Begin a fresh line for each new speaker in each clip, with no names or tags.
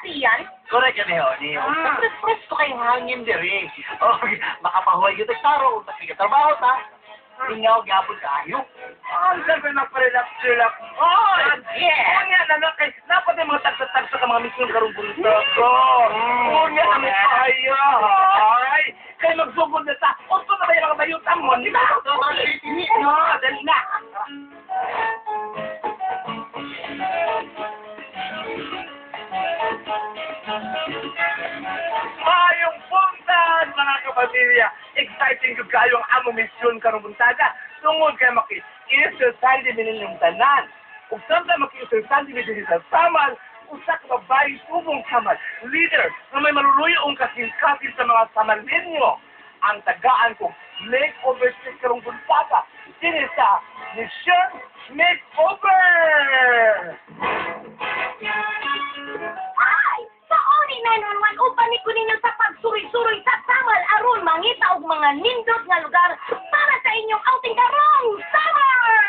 diyan?
Correct kami ho, ni. Press ko kayong hangin diri. Oh, makapahuay yung tagtaro, trabaho ta. Ingaw gyapon kayo.
Ang sabi na pa-relax.
Oh, yeah.
Unya na na kay dapat yung mga tagsa-tagsa ka mga misyon karong bulsa ko. Unya na mo kaya. Ay, kay magsugod na ta. Unto na ba yung mga bayutan mo? Di ba? Dali na. Mayong puntan, mga kapamilya. Exciting ko kayo ang among misyon karong buntaga. Tungod kay maki-Easter Sunday minilang tanan. Ug samtang maki-Easter Sunday minilang sa samal, usa ka babae subong samal. Leader na may maluluyong kasin-kasin sa mga samal ninyo. Ang tagaan kong makeover sa karong buntaga. Dili sa Mission Makeover!
Ay! Sa Ori 911, upanik ko ninyo sa pagsuri-suroy sa samal aron mangita og mga nindot nga lugar para sa inyong outing karong summer!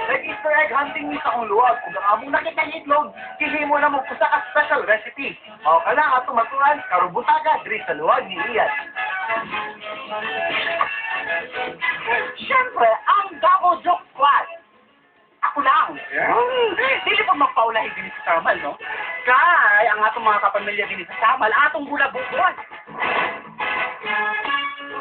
Nag-Easter egg hunting ni sa akong luwag. Kung ang among nakita ni itlog, kihimo na mo usa ka special recipe. Mao ka lang atong matuan karong buntaga diri sa luwag ni Ian. Siyempre, ang Double Joke Squad. Ako lang. Dili pa magpaulahin din sa Samal, no? Kay ang atong mga kapamilya din sa Samal, atong bulabukuan.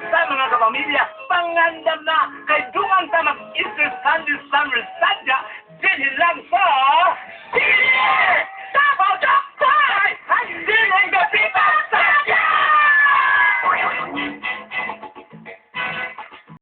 Sa mga kapamilya, pangandam na kay Dungan sa mag-Easter Sunday Summer Sadya, din lang sa...